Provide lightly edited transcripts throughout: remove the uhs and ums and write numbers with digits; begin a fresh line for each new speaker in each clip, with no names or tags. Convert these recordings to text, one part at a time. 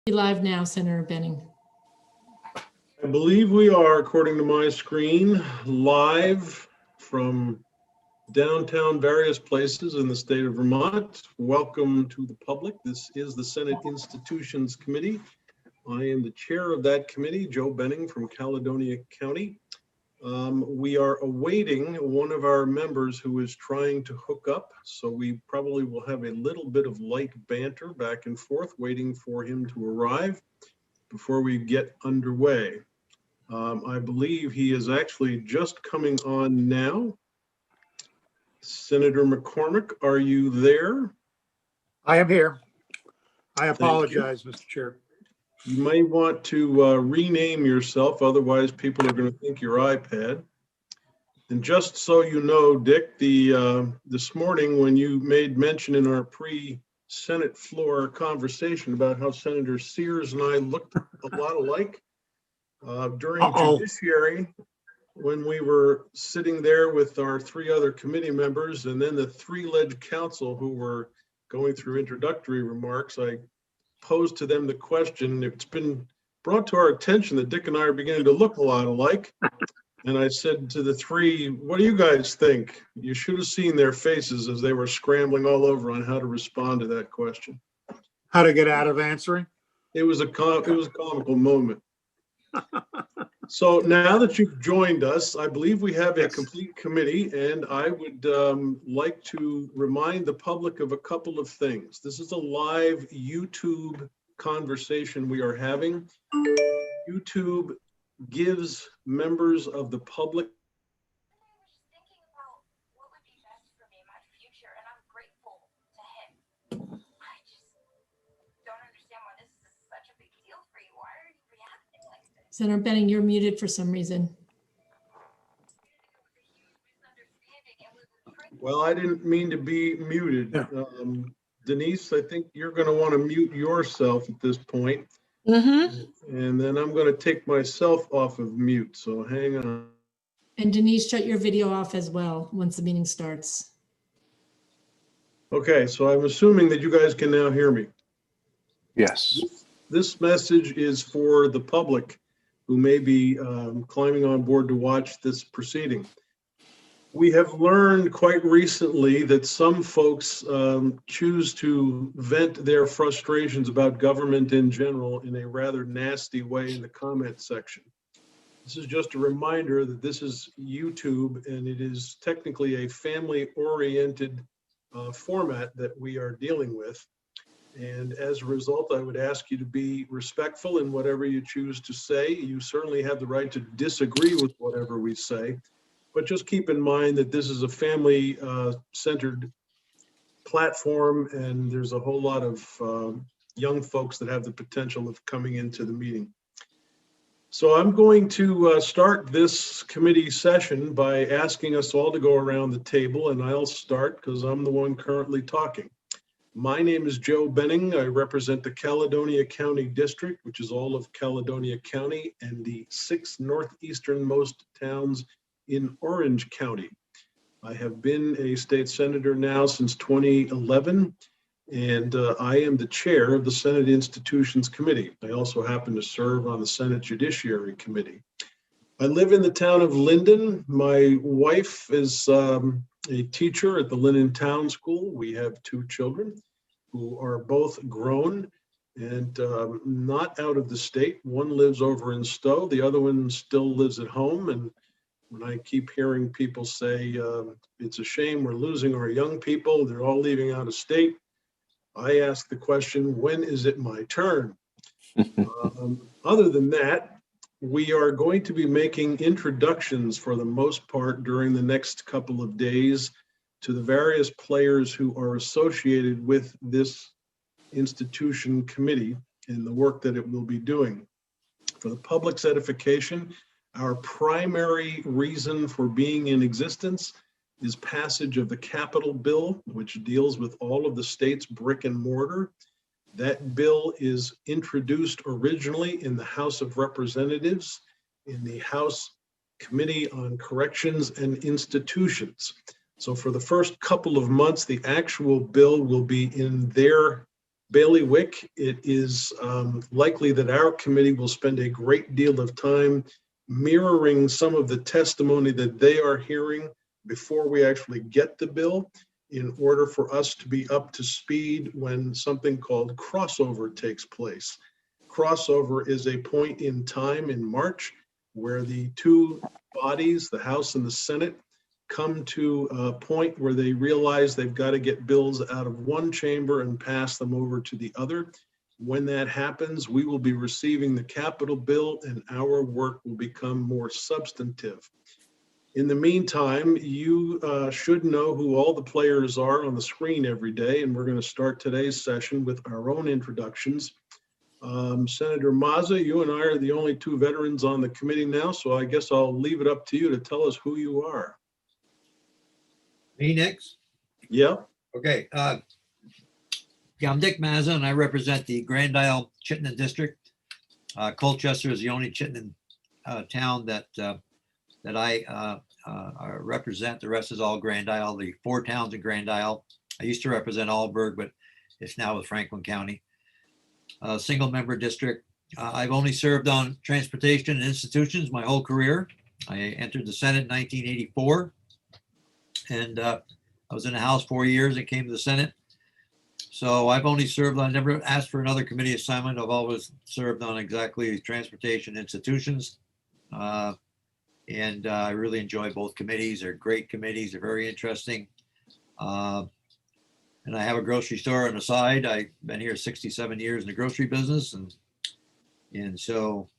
Live now, Senator Benning.
I believe we are, according to my screen, live from downtown various places in the state of Vermont. Welcome to the public. This is the Senate Institutions Committee. I am the chair of that committee, Joe Benning from Caledonia County. We are awaiting one of our members who is trying to hook up, so we probably will have a little bit of light banter back and forth, waiting for him to arrive before we get underway. I believe he is actually just coming on now. Senator McCormick, are you there?
I am here. I apologize, Mr. Chair.
You may want to rename yourself, otherwise people are going to think your iPad. And just so you know, Dick, this morning when you made mention in our pre-Senate floor conversation about how Senator Sears and I looked a lot alike, during Judiciary, when we were sitting there with our three other committee members and then the three-ledge counsel who were going through introductory remarks, I posed to them the question. It's been brought to our attention that Dick and I are beginning to look a lot alike. And I said to the three, what do you guys think? You should have seen their faces as they were scrambling all over on how to respond to that question.
How to get out of answering?
It was a comical moment. So now that you've joined us, I believe we have a complete committee, and I would like to remind the public of a couple of things. This is a live YouTube conversation we are having. YouTube gives members of the public
Senator Benning, you're muted for some reason.
Well, I didn't mean to be muted.
Yeah.
Denise, I think you're going to want to mute yourself at this point.
Mm-hmm.
And then I'm going to take myself off of mute. So hang on.
And Denise, shut your video off as well once the meeting starts.
Okay, so I'm assuming that you guys can now hear me.
Yes.
This message is for the public who may be climbing on board to watch this proceeding. We have learned quite recently that some folks choose to vent their frustrations about government in general in a rather nasty way in the comment section. This is just a reminder that this is YouTube and it is technically a family-oriented format that we are dealing with. And as a result, I would ask you to be respectful in whatever you choose to say. You certainly have the right to disagree with whatever we say, but just keep in mind that this is a family-centered platform, and there's a whole lot of young folks that have the potential of coming into the meeting. So I'm going to start this committee session by asking us all to go around the table, and I'll start because I'm the one currently talking. My name is Joe Benning. I represent the Caledonia County District, which is all of Caledonia County and the 6 northeasternmost towns in Orange County. I have been a state senator now since 2011, and I am the chair of the Senate Institutions Committee. I also happen to serve on the Senate Judiciary Committee. I live in the town of Linden. My wife is a teacher at the Linden Town School. We have 2 children who are both grown and not out of the state. One lives over in Stowe. The other one still lives at home. And when I keep hearing people say, it's a shame we're losing our young people, they're all leaving out of state, I ask the question, when is it my turn? Other than that, we are going to be making introductions for the most part during the next couple of days to the various players who are associated with this institution committee and the work that it will be doing. For the public's edification, our primary reason for being in existence is passage of the Capital Bill, which deals with all of the state's brick and mortar. That bill is introduced originally in the House of Representatives in the House Committee on Corrections and Institutions. So for the first couple of months, the actual bill will be in their bailiwick, it is likely that our committee will spend a great deal of time mirroring some of the testimony that they are hearing before we actually get the bill, in order for us to be up to speed when something called crossover takes place. Crossover is a point in time in March where the two bodies, the House and the Senate, come to a point where they realize they've got to get bills out of one chamber and pass them over to the other. When that happens, we will be receiving the capital bill and our work will become more substantive. In the meantime, you should know who all the players are on the screen every day, and we're going to start today's session with our own introductions. Senator Mazza, you and I are the only two veterans on the committee now, so I guess I'll leave it up to you to tell us who you are.
Me next?
Yeah.
Okay. Yeah, I'm Dick Mazza, and I represent the Grand Isle Chittenden District. Colchester is the only Chittenden town that I represent. The rest is all Grand Isle, the 4 towns in Grand Isle. I used to represent Alburg, but it's now with Franklin County. Single member district. I've only served on transportation and institutions my whole career. I entered the Senate in 1984, and I was in the House 4 years and came to the Senate. So I've only served, I never asked for another committee assignment. I've always served on exactly transportation institutions. And I really enjoy both committees. They're great committees. They're very interesting. And I have a grocery store on the side. I've been here 67 years in the grocery business. And so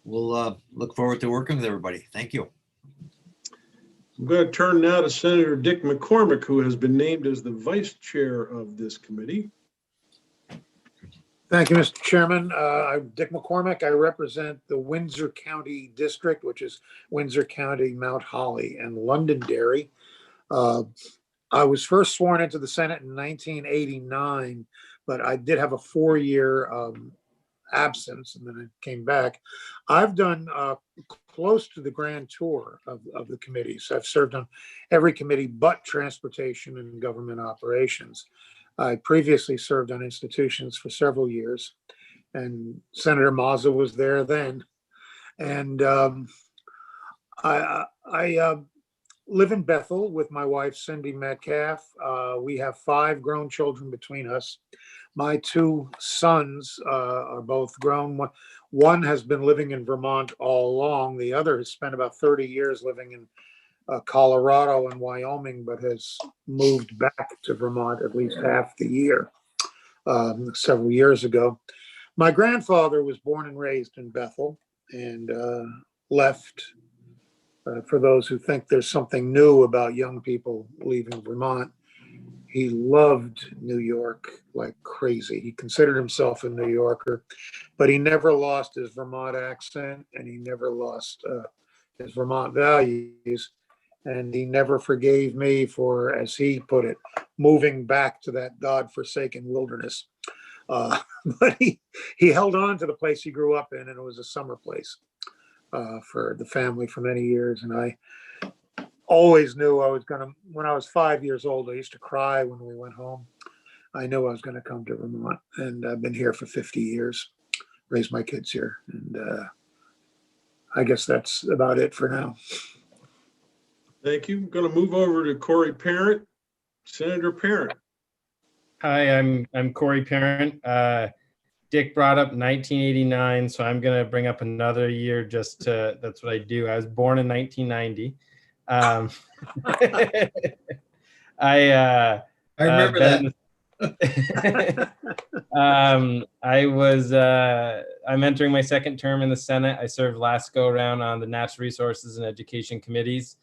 we'll look forward to working with everybody. Thank you.
I'm going to turn now to Senator Dick McCormick, who has been named as the vice chair of this committee.
Thank you, Mr. Chairman. I'm Dick McCormick. I represent the Windsor County District, which is Windsor County, Mount Holly, and Londonderry. I was first sworn into the Senate in 1989, but I did have a 4-year absence, and then I came back. I've done close to the grand tour of the committees. I've served on every committee but transportation and government operations. I previously served on institutions for several years, and Senator Mazza was there then. And I live in Bethel with my wife, Cindy Metcalf. We have 5 grown children between us. My 2 sons are both grown. One has been living in Vermont all along. The other has spent about 30 years living in Colorado and Wyoming, but has moved back to Vermont at least half the year several years ago. My grandfather was born and raised in Bethel and left. For those who think there's something new about young people leaving Vermont, he loved New York like crazy. He considered himself a New Yorker, but he never lost his Vermont accent, and he never lost his Vermont values. And he never forgave me for, as he put it, moving back to that godforsaken wilderness. But he held on to the place he grew up in, and it was a summer place for the family for many years. And I always knew I was gonna, when I was 5 years old, I used to cry when we went home. I knew I was gonna come to Vermont, and I've been here for 50 years, raised my kids here. And I guess that's about it for now.
Thank you. I'm going to move over to Corey Parent. Senator Parent.
Hi, I'm Corey Parent. Dick brought up 1989, so I'm going to bring up another year just to, that's what I do. I was born in 1990.
I remember that.
I'm entering my 2nd term in the Senate. I served last go around on the Natural Resources and Education Committees.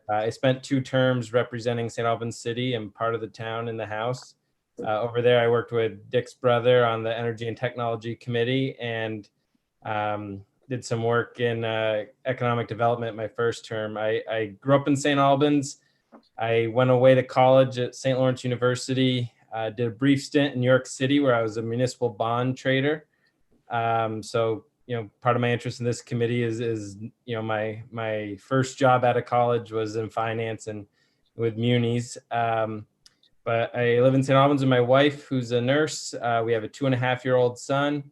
I spent 2 terms representing St. Albans City and part of the town in the House. Over there, I worked with Dick's brother on the Energy and Technology Committee, and did some work in economic development my first term. I grew up in St. Albans. I went away to college at St. Lawrence University, did a brief stint in New York City where I was a municipal bond trader. So, you know, part of my interest in this committee is you know, my first job out of college was in finance and with munis. But I live in St. Albans with my wife, who's a nurse. We have a 2.5-year-old son.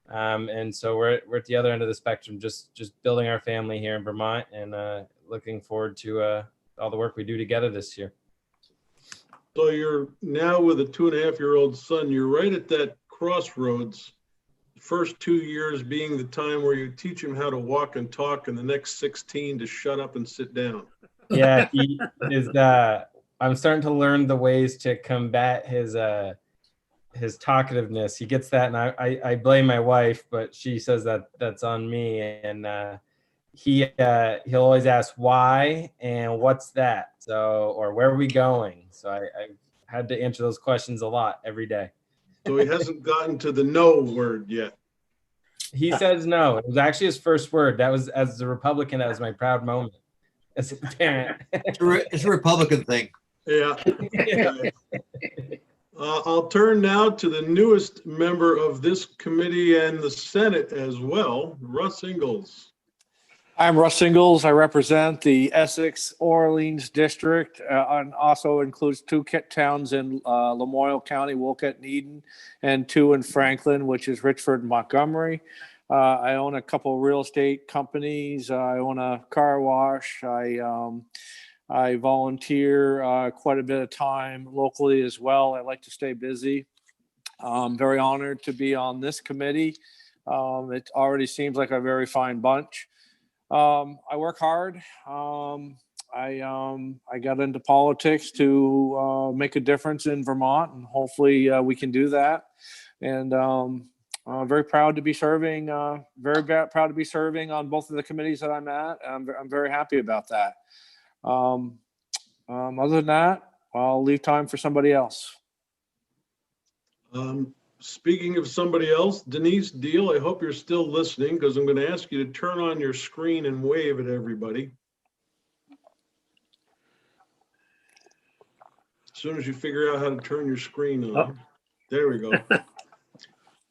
And so we're at the other end of the spectrum, just building our family here in Vermont, and looking forward to all the work we do together this year.
So you're now with a 2.5-year-old son. You're right at that crossroads. The first 2 years being the time where you teach him how to walk and talk, and the next 16 to shut up and sit down.
Yeah, he is. I'm starting to learn the ways to combat his talkativeness. He gets that, and I blame my wife, but she says that that's on me. And he'll always ask why and what's that, so, or where are we going? So I had to answer those questions a lot every day.
So he hasn't gotten to the no word yet.
He says no. It was actually his first word. That was, as a Republican, that was my proud moment as a parent.
It's a Republican thing.
Yeah. I'll turn now to the newest member of this committee and the Senate as well, Russ Ingalls.
I'm Russ Ingalls. I represent the Essex Orleans District, and also includes two towns in Lamoille County, Wolcott and Eden, and two in Franklin, which is Richford and Montgomery. I own a couple of real estate companies. I own a car wash. I volunteer quite a bit of time locally as well. I like to stay busy. I'm very honored to be on this committee. It already seems like a very fine bunch. I work hard. I got into politics to make a difference in Vermont, and hopefully we can do that. And I'm very proud to be serving. Proud to be serving on both of the committees that I'm at. I'm very happy about that. Other than that, I'll leave time for somebody else.
Speaking of somebody else, Denise Deal, I hope you're still listening, because I'm going to ask you to turn on your screen and wave at everybody. As soon as you figure out how to turn your screen on. There we go.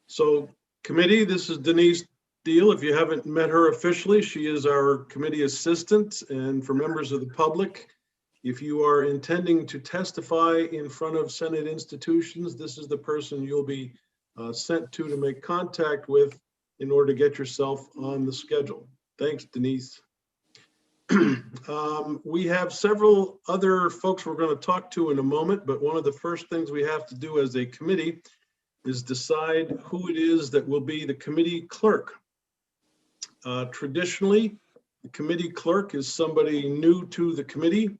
So committee, this is Denise Deal. If you haven't met her officially, she is our committee assistant. And for members of the public, if you are intending to testify in front of Senate institutions, this is the person you'll be sent to make contact with in order to get yourself on the schedule. Thanks, Denise. We have several other folks we're going to talk to in a moment, but one of the first things we have to do as a committee is decide who it is that will be the committee clerk. Traditionally, the committee clerk is somebody new to the committee.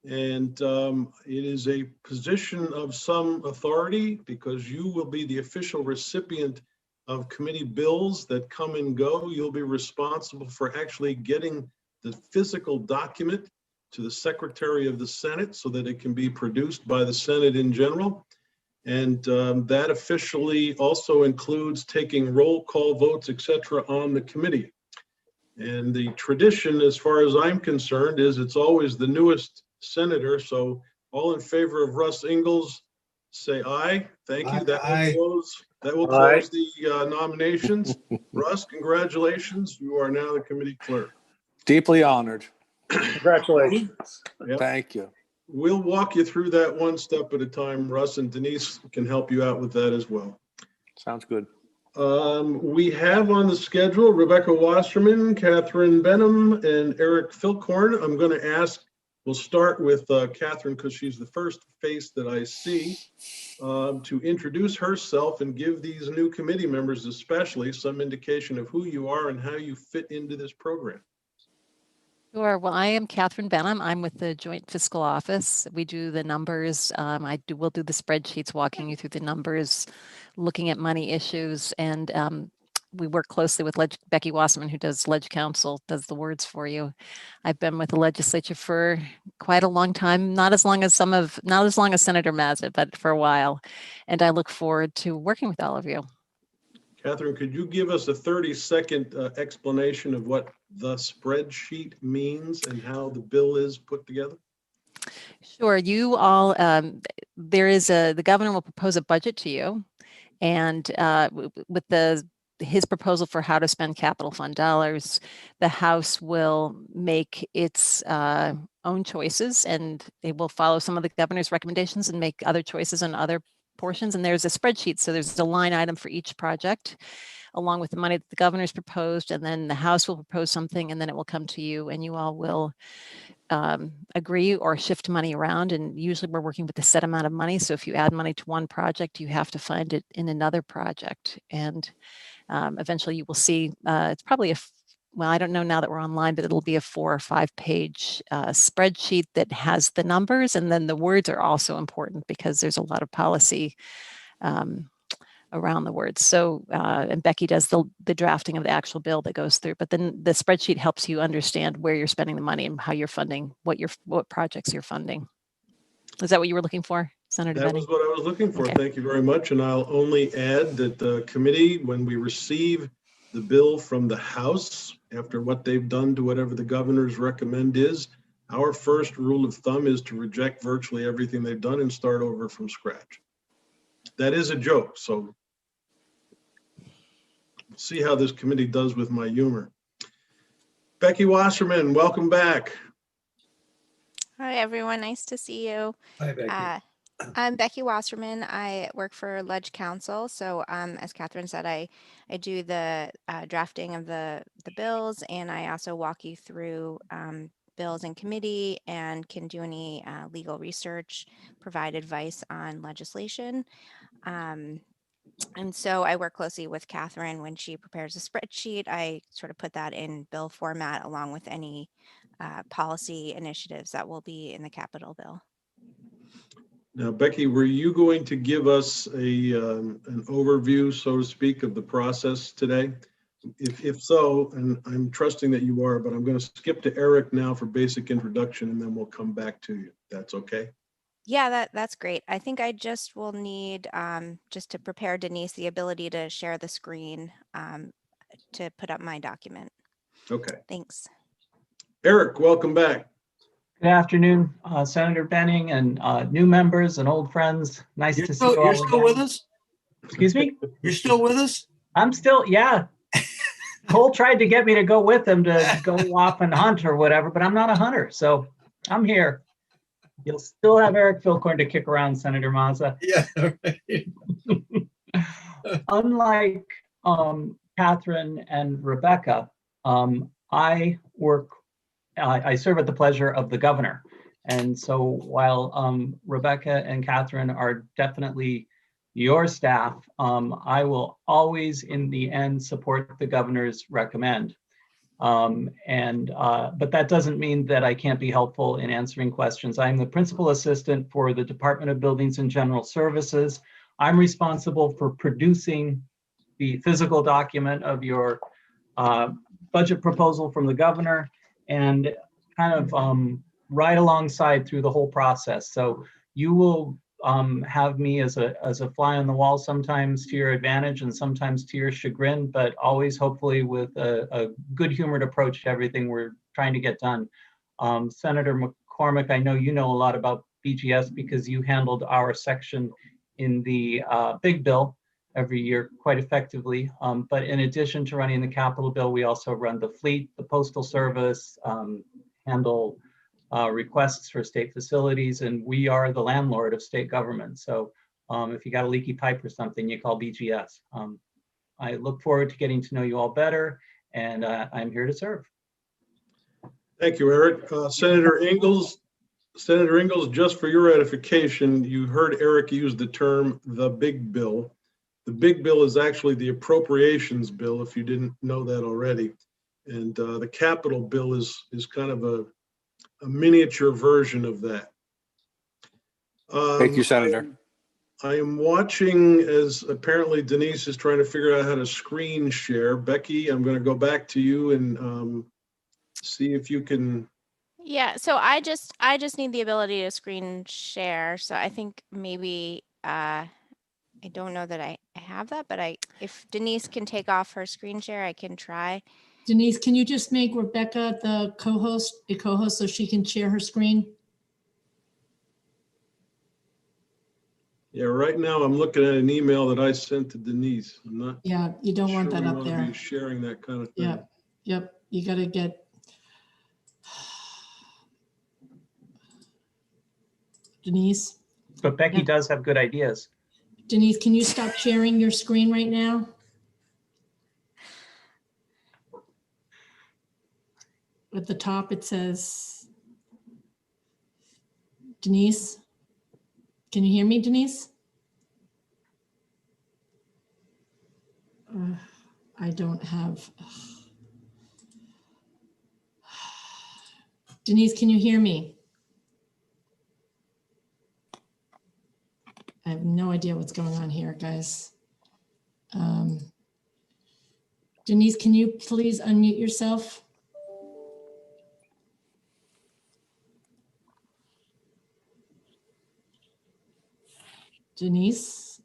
And it is a position of some authority, because you will be the official recipient of committee bills that come and go. You'll be responsible for actually getting the physical document to the Secretary of the Senate so that it can be produced by the Senate in general. And that officially also includes taking roll call votes, etc., on the committee. And the tradition, as far as I'm concerned, is it's always the newest senator. So all in favor of Russ Ingalls, say aye. Thank you. That will close the nominations. Russ, congratulations. You are now the committee clerk.
Deeply honored.
Congratulations.
Yep.
Thank you.
We'll walk you through that one step at a time. Russ and Denise can help you out with that as well.
Sounds good.
We have on the schedule Rebecca Wasserman, Catherine Benham, and Eric Filkhorn. I'm going to ask, we'll start with Catherine, because she's the first face that I see, to introduce herself and give these new committee members especially some indication of who you are and how you fit into this program.
Sure. Well, I am Catherine Benham. I'm with the Joint Fiscal Office. We do the numbers. We'll do the spreadsheets, walking you through the numbers, looking at money issues, and we work closely with Becky Wasserman, who does Ledge Council, does the words for you. I've been with the legislature for quite a long time, not as long as Senator Mazza, but for a while. And I look forward to working with all of you.
Catherine, could you give us a 30-second explanation of what the spreadsheet means and how the bill is put together?
Sure. You all, the governor will propose a budget to you, and with the his proposal for how to spend capital fund dollars. The House will make its own choices, and they will follow some of the governor's recommendations and make other choices on other portions. And there's a spreadsheet, so there's a line item for each project, along with the money that the governor's proposed, and then the House will propose something, and then it will come to you, and you all will agree or shift money around. And usually we're working with a set amount of money. So if you add money to one project, you have to find it in another project. And eventually you will see, it's probably well, I don't know now that we're online, but it'll be a 4 or 5 page spreadsheet that has the numbers. And then the words are also important because there's a lot of policy around the words. So, and Becky does the drafting of the actual bill that goes through, but then the spreadsheet helps you understand where you're spending the money and how you're funding, what projects you're funding. Is that what you were looking for, Senator
That
Benning?
was what I was looking for.
Okay.
Thank you very much. And I'll only add that the committee, when we receive the bill from the House, after what they've done to whatever the governor's recommend is, our first rule of thumb is to reject virtually everything they've done and start over from scratch. That is a joke, so we'll see how this committee does with my humor. Becky Wasserman, welcome back.
Hi, everyone. Nice to see you.
Hi, Becky.
I'm Becky Wasserman. I work for Ledge Council. So as Catherine said, I do the drafting of the bills, and I also walk you through bills in committee and can do any legal research, provide advice on legislation. And so I work closely with Catherine when she prepares a spreadsheet. I sort of put that in bill format along with any policy initiatives that will be in the Capitol bill.
Now, Becky, were you going to give us an overview, so to speak, of the process today? If so, and I'm trusting that you are, but I'm going to skip to Eric now for basic introduction, and then we'll come back to you. That's okay?
Yeah, that's great. I think I just will need, just to prepare Denise, the ability to share the screen to put up my document.
Okay.
Thanks.
Eric, welcome back.
Good afternoon, Senator Benning and new members and old friends. Nice to see you all.
You're still with us?
Excuse me?
You're still with us?
I'm still, yeah. Cole tried to get me to go with him to go off and hunt or whatever, but I'm not a hunter, so I'm here. You'll still have Eric Philcorn to kick around, Senator Mazza.
Yeah. Right.
Unlike Catherine and Rebecca, I serve at the pleasure of the governor. And so while Rebecca and Catherine are definitely your staff, I will always in the end support the governor's recommend. But that doesn't mean that I can't be helpful in answering questions. I'm the principal assistant for the Department of Buildings and General Services. I'm responsible for producing the physical document of your budget proposal from the governor and kind of right alongside through the whole process. So you will have me as a fly on the wall, sometimes to your advantage and sometimes to your chagrin, but always hopefully with a good humored approach to everything we're trying to get done. Senator McCormick, I know you know a lot about BGS because you handled our section in the big bill every year quite effectively. But in addition to running the Capitol bill, we also run the fleet, the Postal Service, handle requests for state facilities, and we are the landlord of state government. So if you got a leaky pipe or something, you call BGS. I look forward to getting to know you all better, and I'm here to serve.
Thank you, Eric. Senator Ingalls, just for your edification, you heard Eric use the term the big bill. The big bill is actually the appropriations bill, if you didn't know that already. And the Capitol bill is kind of a miniature version of that.
Thank you, Senator.
I am watching as apparently Denise is trying to figure out how to screen share. Becky, I'm going to go back to you and see if you can.
Yeah, so I just need the ability to screen share. So I think maybe I don't know that I have that, but if Denise can take off her screen share, I can try.
Denise, can you just make Rebecca the co-host so she can share her screen?
Yeah, right now I'm looking at an email that I sent to Denise. I'm not
Yeah, you don't want
sure
that
we
up
want to
there.
be sharing that kind of thing.
Yep, yep, you gotta get. Denise,
But Becky
Yeah.
does have good ideas.
Denise, can you stop sharing your screen right now? At the top, it says, Denise, can you hear me, Denise? I don't have. Denise, can you hear me? I have no idea what's going on here, guys. Denise, can you please unmute yourself? Denise,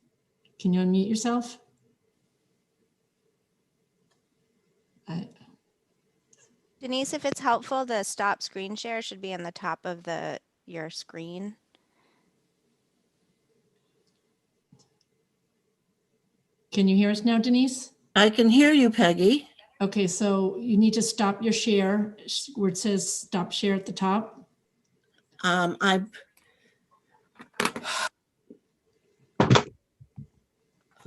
can you unmute yourself?
Denise, if it's helpful, the stop screen share should be on the top of your screen.
Can you hear us now, Denise?
I can hear you, Peggy.
Okay, so you need to stop your share where it says stop share at the top.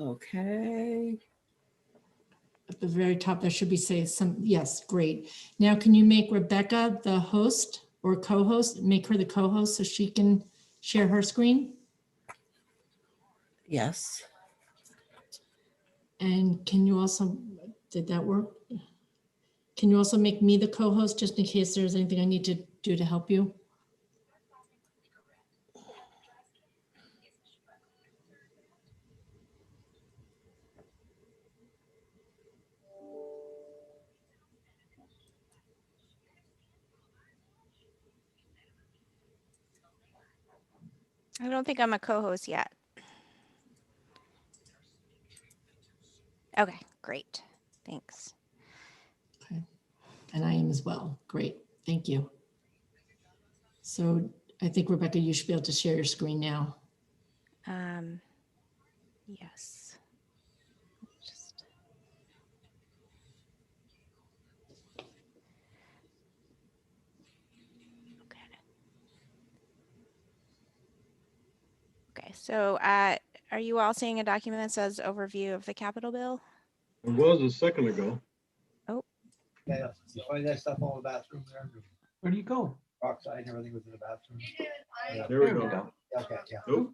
Okay.
At the very top, there should be yes, great. Now, can you make Rebecca the host or co-host, make her the co-host so she can share her screen?
Yes.
And can you also, did that work? Can you also make me the co-host just in case there's anything I need to do to help you?
I don't think I'm a co-host yet. Okay, great. Thanks.
Okay, and I am as well. Great, thank you. So I think, Rebecca, you should be able to share your screen now.
Yes. Okay, so are you all seeing a document that says overview of the Capitol bill?
It was a second ago.
Oh,
Yeah, you find that stuff all in the bathroom there?
Where do you go?
Oxide and everything was in the bathroom. Yeah.
There we go.
Okay, yeah.
Oh,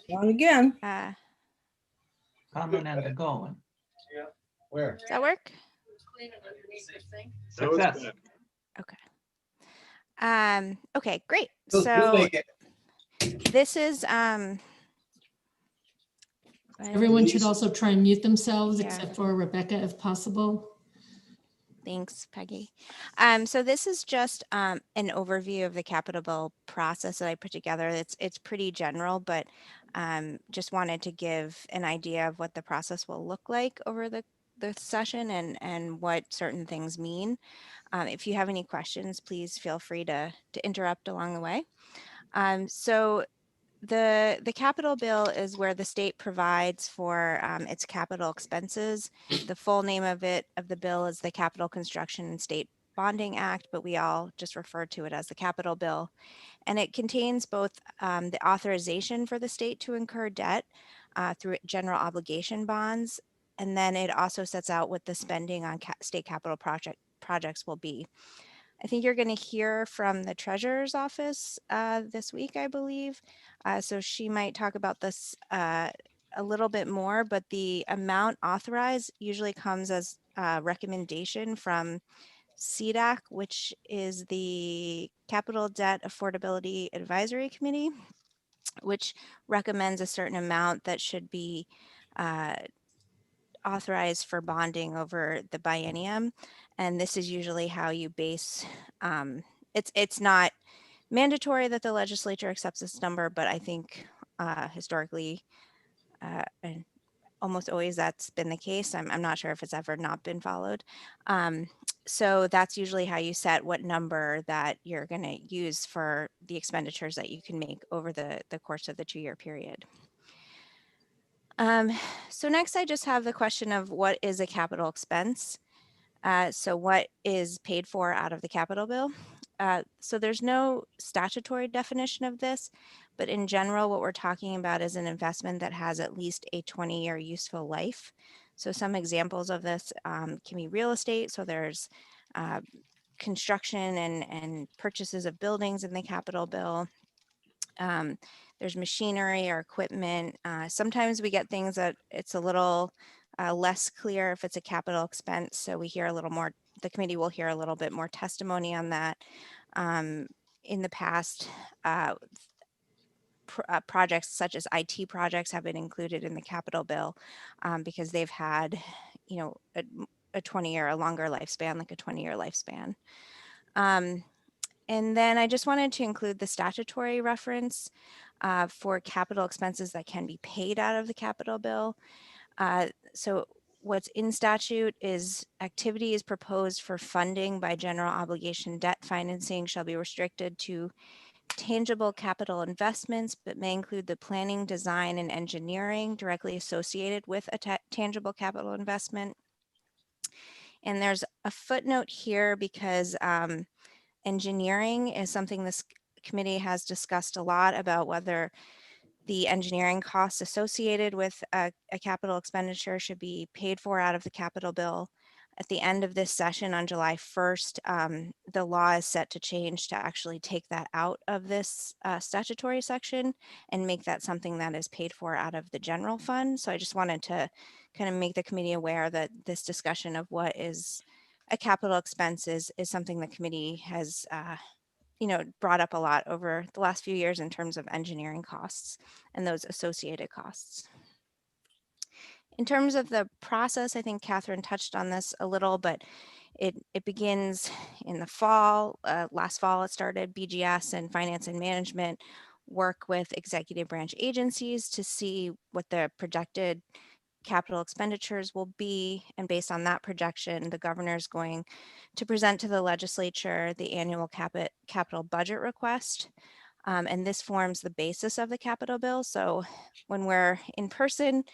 Not again.
Coming and going.
Where?
does that work?
now it's
Success.
back.
Okay. Okay, great.
You'll
So
make it.
this is
Everyone should also try and mute themselves
Yeah.
except for Rebecca if possible.
Thanks, Peggy. So this is just an overview of the Capitol bill process that I put together. It's pretty general, but just wanted to give an idea of what the process will look like over the session and what certain things mean. If you have any questions, please feel free to interrupt along the way. So the capital bill is where the state provides for its capital expenses. The full name of the bill is the Capital Construction and State Bonding Act, but we all just refer to it as the capital bill. And it contains both the authorization for the state to incur debt through general obligation bonds. And then it also sets out what the spending on state capital projects will be. I think you're going to hear from the treasurer's office this week, I believe. So she might talk about this a little bit more, but the amount authorized usually comes as a recommendation from CDAC, which is the Capital Debt Affordability Advisory Committee, which recommends a certain amount that should be authorized for bonding over the biennium. And this is usually how you base, it's not mandatory that the legislature accepts this number, but I think historically, and almost always that's been the case. I'm not sure if it's ever not been followed. So that's usually how you set what number that you're going to use for the expenditures that you can make over the course of the 2-year period. So next I just have the question of what is a capital expense? So what is paid for out of the capital bill? So there's no statutory definition of this, but in general, what we're talking about is an investment that has at least a 20-year useful life. So some examples of this can be real estate. So there's construction and purchases of buildings in the capital bill. There's machinery or equipment. Sometimes we get things that it's a little less clear if it's a capital expense. So we hear a little more, the committee will hear a little bit more testimony on that. In the past, projects such as IT projects have been included in the capital bill because they've had, you know, a 20-year, a longer lifespan, like a 20-year lifespan. And then I just wanted to include the statutory reference for capital expenses that can be paid out of the capital bill. So what's in statute is activities proposed for funding by general obligation debt financing shall be restricted to tangible capital investments, but may include the planning, design, and engineering directly associated with a tangible capital investment. And there's a footnote here because engineering is something this committee has discussed a lot about whether the engineering costs associated with a capital expenditure should be paid for out of the capital bill. At the end of this session on July 1st, the law is set to change to actually take that out of this statutory section and make that something that is paid for out of the general fund. So I just wanted to kind of make the committee aware that this discussion of what is a capital expense is something the committee has brought up a lot over the last few years in terms of engineering costs and those associated costs. In terms of the process, I think Catherine touched on this a little, but it begins in the fall. Last fall it started. BGS and finance and management work with executive branch agencies to see what the projected capital expenditures will be. And based on that projection, the governor is going to present to the legislature the annual capital budget request. And this forms the basis of the capital bill. So when we're in person,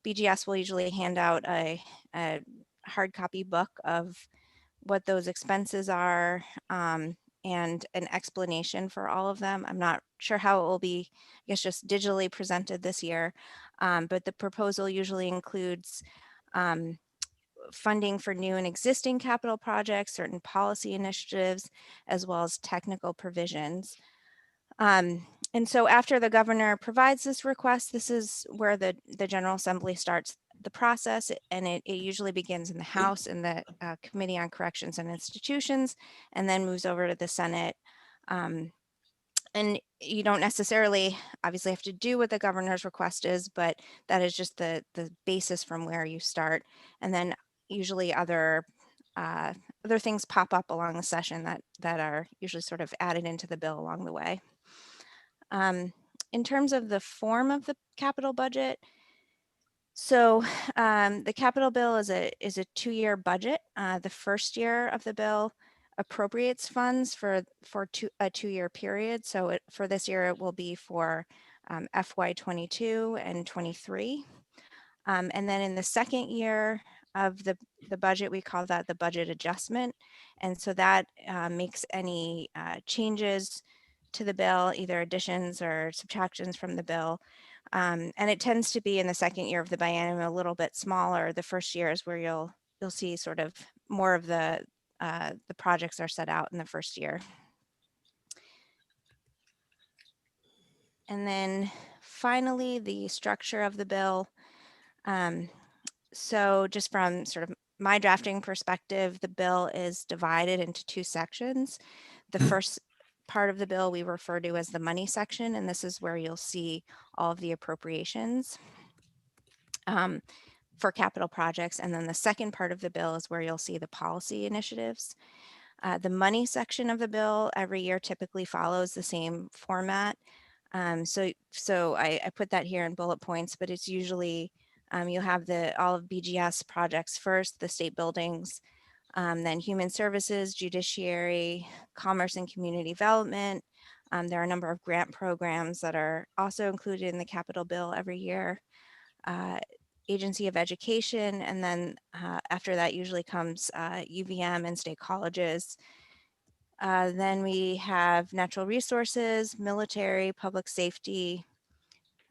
BGS will usually hand out a hard copy book of what those expenses are and an explanation for all of them. I'm not sure how it will be, I guess, just digitally presented this year, but the proposal usually includes funding for new and existing capital projects, certain policy initiatives, as well as technical provisions. And so after the governor provides this request, this is where the General Assembly starts the process, and it usually begins in the House in the Committee on Corrections and Institutions, and then moves over to the Senate. And you don't necessarily obviously have to do what the governor's request is, but that is just the basis from where you start. And then usually other things pop up along the session that are usually sort of added into the bill along the way. In terms of the form of the capital budget, so the capital bill is a 2-year budget. The first year of the bill appropriates funds for a 2-year period. So for this year, it will be for FY22 and 23. And then in the second year of the budget, we call that the budget adjustment. And so that makes any changes to the bill, either additions or subtractions from the bill. And it tends to be in the second year of the biennium a little bit smaller. The first year is where you'll see sort of more of the projects are set out in the first year. And then finally, the structure of the bill. So just from sort of my drafting perspective, the bill is divided into 2 sections. The first part of the bill we refer to as the money section, and this is where you'll see all of the appropriations for capital projects. And then the second part of the bill is where you'll see the policy initiatives. The money section of the bill every year typically follows the same format. So I put that here in bullet points, but it's usually you'll have all of BGS projects first, the state buildings, then human services, judiciary, commerce and community development. There are a number of grant programs that are also included in the capital bill every year. Agency of Education, and then after that usually comes UVM and state colleges. Then we have natural resources, military, public safety,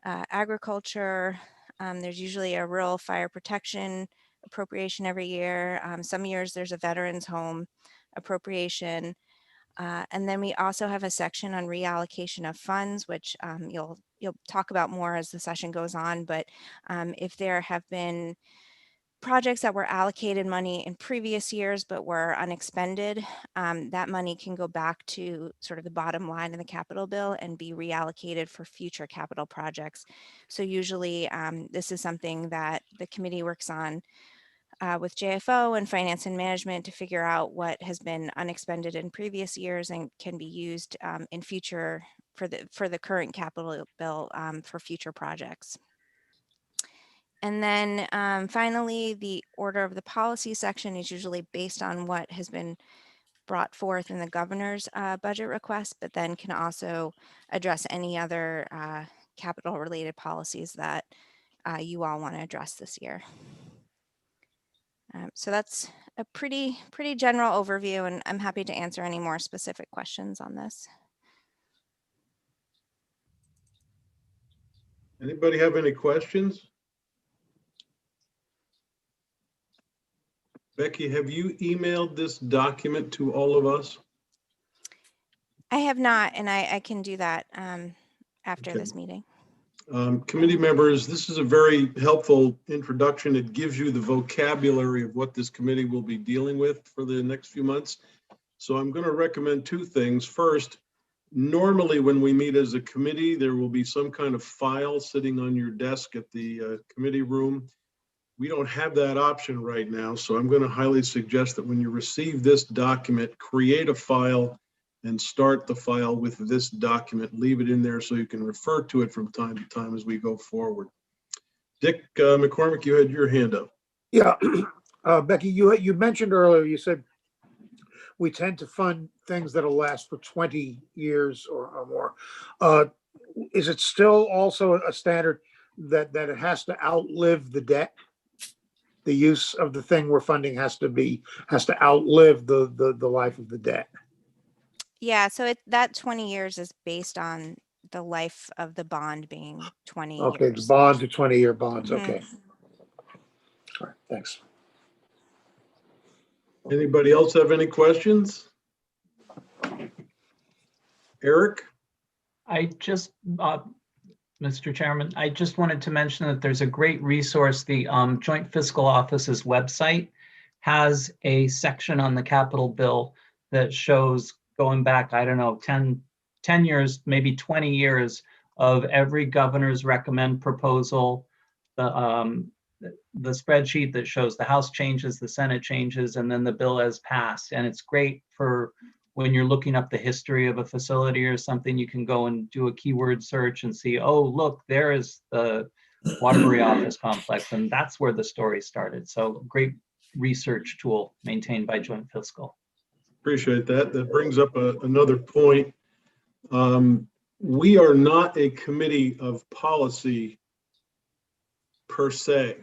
agriculture. There's usually a rural fire protection appropriation every year. Some years there's a veterans home appropriation. And then we also have a section on reallocation of funds, which you'll talk about more as the session goes on. But if there have been projects that were allocated money in previous years but were unexpended, that money can go back to sort of the bottom line in the capital bill and be reallocated for future capital projects. So usually this is something that the committee works on with JFO and finance and management to figure out what has been unexpended in previous years and can be used in future for the current capital bill for future projects. And then finally, the order of the policy section is usually based on what has been brought forth in the governor's budget request, but then can also address any other capital related policies that you all want to address this year. So that's a pretty general overview, and I'm happy to answer any more specific questions on this.
Anybody have any questions? Becky, have you emailed this document to all of us?
I have not, and I can do that after
Okay.
this meeting.
Committee members, this is a very helpful introduction. It gives you the vocabulary of what this committee will be dealing with for the next few months. So I'm going to recommend two things. First, normally when we meet as a committee, there will be some kind of file sitting on your desk at the committee room. We don't have that option right now, so I'm going to highly suggest that when you receive this document, create a file and start the file with this document. Leave it in there so you can refer to it from time to time as we go forward. Dick McCormick, you had your hand up.
Yeah, Becky, you mentioned earlier, you said we tend to fund things that'll last for 20 years or more. Is it still also a standard that it has to outlive the debt? The use of the thing we're funding has to outlive the life of the debt.
Yeah, so that 20 years is based on the life of the bond being 20
Okay,
years.
the bonds are 20-year bonds.
Mhm.
Okay. All right, thanks.
Anybody else have any questions? Eric?
I just, Mr. Chairman, I just wanted to mention that there's a great resource. The Joint Fiscal Office's website has a section on the capital bill that shows going back, I don't know, 10 years, maybe 20 years of every governor's recommend proposal, the spreadsheet that shows the House changes, the Senate changes, and then the bill as passed. And it's great for when you're looking up the history of a facility or something. You can go and do a keyword search and see, oh, look, there is the Waterbury office complex, and that's where the story started. So great research tool maintained by Joint Fiscal.
Appreciate that. That brings up another point. We are not a committee of policy per se.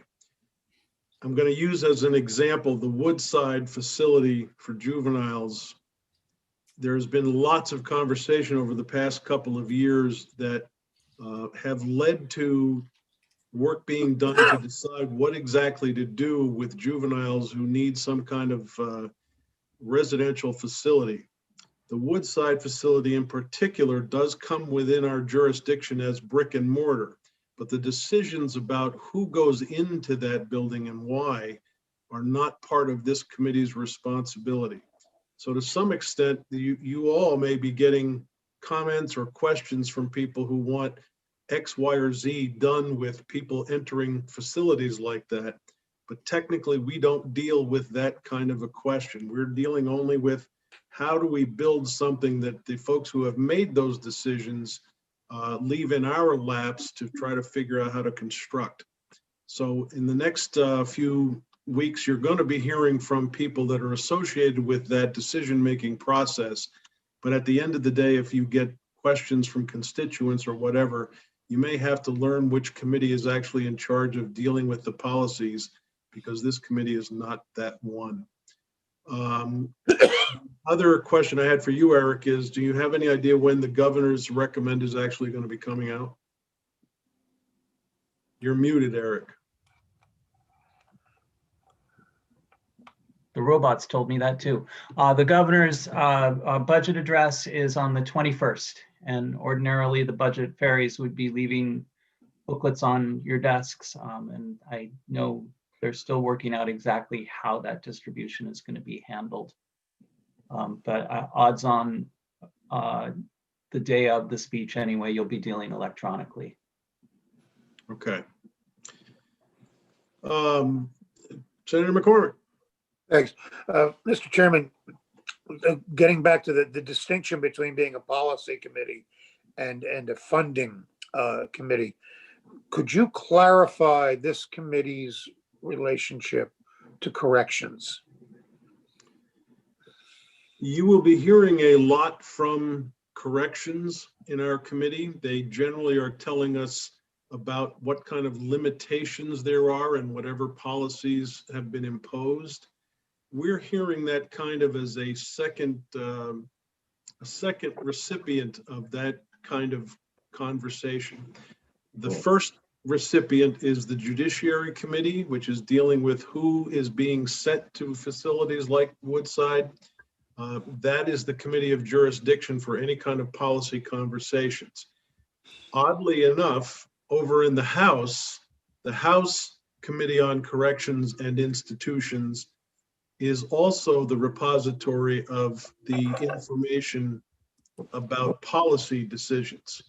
I'm going to use as an example the Woodside facility for juveniles. There's been lots of conversation over the past couple of years that have led to work being done to decide what exactly to do with juveniles who need some kind of residential facility. The Woodside facility in particular does come within our jurisdiction as brick and mortar, but the decisions about who goes into that building and why are not part of this committee's responsibility. So to some extent, you all may be getting comments or questions from people who want X, Y, or Z done with people entering facilities like that. But technically, we don't deal with that kind of a question. We're dealing only with how do we build something that the folks who have made those decisions leave in our laps to try to figure out how to construct. So in the next few weeks, you're going to be hearing from people that are associated with that decision-making process. But at the end of the day, if you get questions from constituents or whatever, you may have to learn which committee is actually in charge of dealing with the policies, because this committee is not that one. Other question I had for you, Eric, is do you have any idea when the governor's recommend is actually going to be coming out? You're muted, Eric.
The robots told me that too. The governor's budget address is on the 21st, and ordinarily the budget fairies would be leaving booklets on your desks. And I know they're still working out exactly how that distribution is going to be handled. But odds on the day of the speech anyway, you'll be dealing electronically.
Okay. Senator McCormick.
Thanks. Mr. Chairman, getting back to the distinction between being a policy committee and a funding committee, could you clarify this committee's relationship to corrections?
You will be hearing a lot from corrections in our committee. They generally are telling us about what kind of limitations there are and whatever policies have been imposed. We're hearing that kind of as a second recipient of that kind of conversation. The first recipient is the Judiciary Committee, which is dealing with who is being sent to facilities like Woodside. That is the committee of jurisdiction for any kind of policy conversations. Oddly enough, over in the House Committee on Corrections and Institutions is also the repository of the information about policy decisions.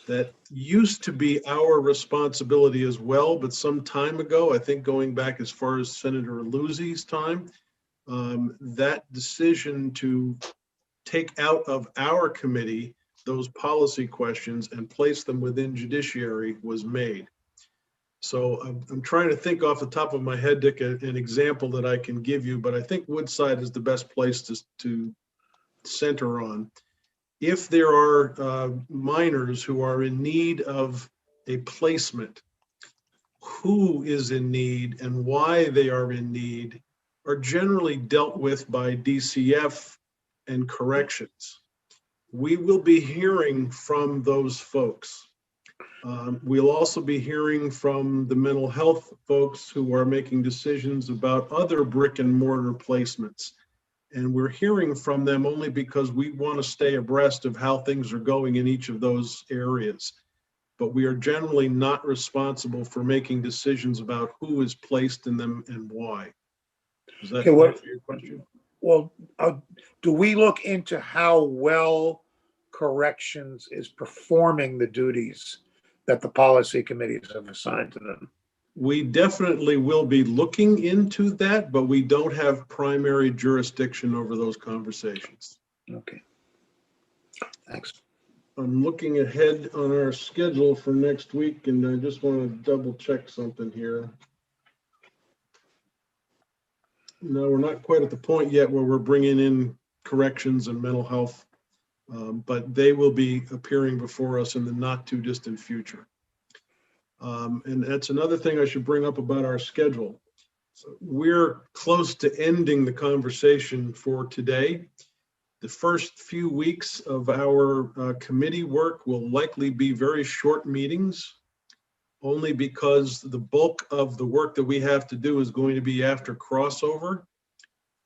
That used to be our responsibility as well, but some time ago, I think going back as far as Senator Luzzi's time, that decision to take out of our committee those policy questions and place them within Judiciary was made. So I'm trying to think off the top of my head, Dick, an example that I can give you, but I think Woodside is the best place to center on. If there are minors who are in need of a placement, who is in need and why they are in need are generally dealt with by DCF and corrections. We will be hearing from those folks. We'll also be hearing from the mental health folks who are making decisions about other brick and mortar placements. And we're hearing from them only because we want to stay abreast of how things are going in each of those areas. But we are generally not responsible for making decisions about who is placed in them and why. Does that answer your question?
Well, do we look into how well corrections is performing the duties that the policy committees have assigned to them?
We definitely will be looking into that, but we don't have primary jurisdiction over those conversations.
Okay. Thanks.
I'm looking ahead on our schedule for next week, and I just want to double check something here. No, we're not quite at the point yet where we're bringing in corrections and mental health, but they will be appearing before us in the not too distant future. And that's another thing I should bring up about our schedule. So we're close to ending the conversation for today. The first few weeks of our committee work will likely be very short meetings, only because the bulk of the work that we have to do is going to be after crossover.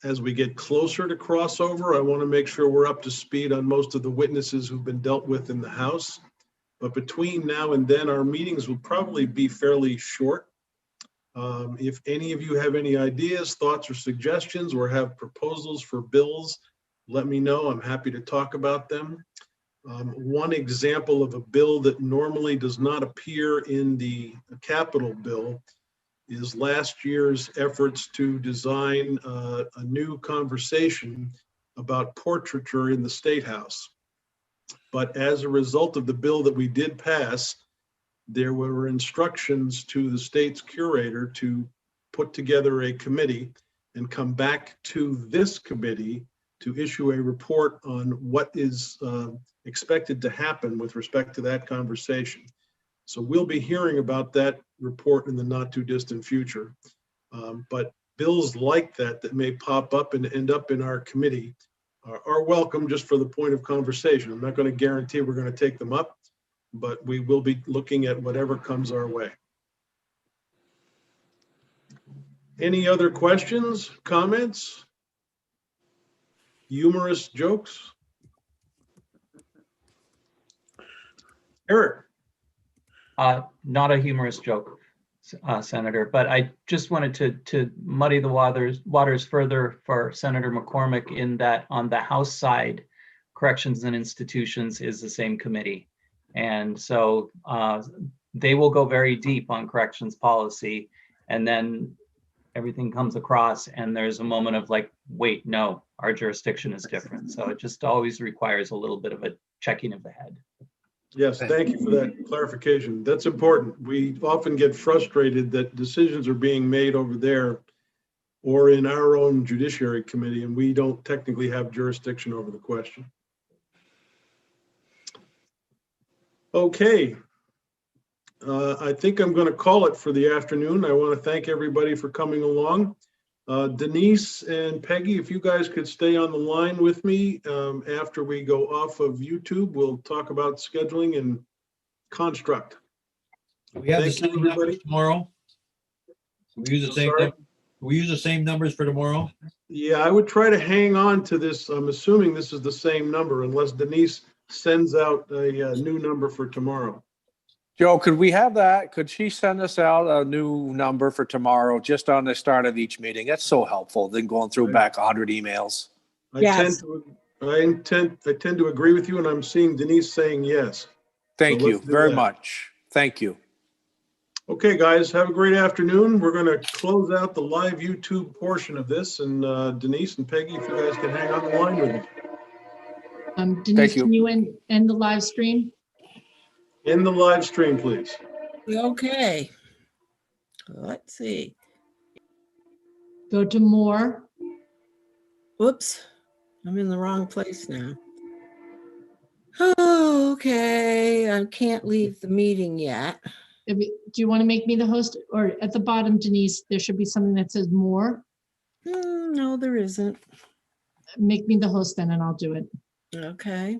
As we get closer to crossover, I want to make sure we're up to speed on most of the witnesses who've been dealt with in the House. But between now and then, our meetings will probably be fairly short. If any of you have any ideas, thoughts, or suggestions, or have proposals for bills, let me know. I'm happy to talk about them. One example of a bill that normally does not appear in the capital bill is last year's efforts to design a new conversation about portraiture in the State House. But as a result of the bill that we did pass, there were instructions to the state's curator to put together a committee and come back to this committee to issue a report on what is expected to happen with respect to that conversation. So we'll be hearing about that report in the not too distant future. But bills like that may pop up and end up in our committee are welcome just for the point of conversation. I'm not going to guarantee we're going to take them up, but we will be looking at whatever comes our way. Any other questions, comments? Humorous jokes? Eric?
Not a humorous joke, Senator, but I just wanted to muddy the waters further for Senator McCormick in that on the House side, Corrections and Institutions is the same committee. And so they will go very deep on corrections policy, and then everything comes across and there's a moment of like, wait, no, our jurisdiction is different. So it just always requires a little bit of a checking of the head.
Yes, thank you for that clarification. That's important. We often get frustrated that decisions are being made over there or in our own Judiciary Committee, and we don't technically have jurisdiction over the question. Okay. I think I'm going to call it for the afternoon. I want to thank everybody for coming along. Denise and Peggy, if you guys could stay on the line with me after we go off of YouTube, we'll talk about scheduling and construct.
We have the
Thank you,
same numbers
everybody.
tomorrow. We use the same,
Sorry?
we use the same numbers for tomorrow.
Yeah, I would try to hang on to this. I'm assuming this is the same number unless Denise sends out a new number for tomorrow.
Joe, could we have that? Could she send us out a new number for tomorrow, just on the start of each meeting? That's so helpful than going through back 100 emails.
I
Yes.
tend to agree with you, and I'm seeing Denise saying yes.
Thank
So
you
let's do
very
that.
much. Thank you.
Okay, guys, have a great afternoon. We're going to close out the live YouTube portion of this, and Denise and Peggy, if you guys can hang on the line with me.
Denise,
you.
can you end the live stream?
In the live stream, please.
Okay. Let's see.
Go to more.
Whoops. I'm in the wrong place now. Oh, okay. I can't leave the meeting yet.
Do you want to make me the host? Or at the bottom, Denise, there should be something that says more.
No, there isn't.
Make me the host then and I'll do it.
Okay.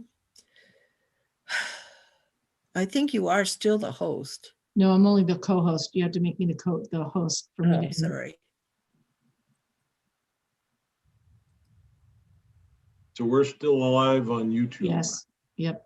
I think you are still the host.
No, I'm only the co-host. You have to make me the host for me.
Oh,
to-
sorry.
So we're still alive on YouTube.
Yes, yep.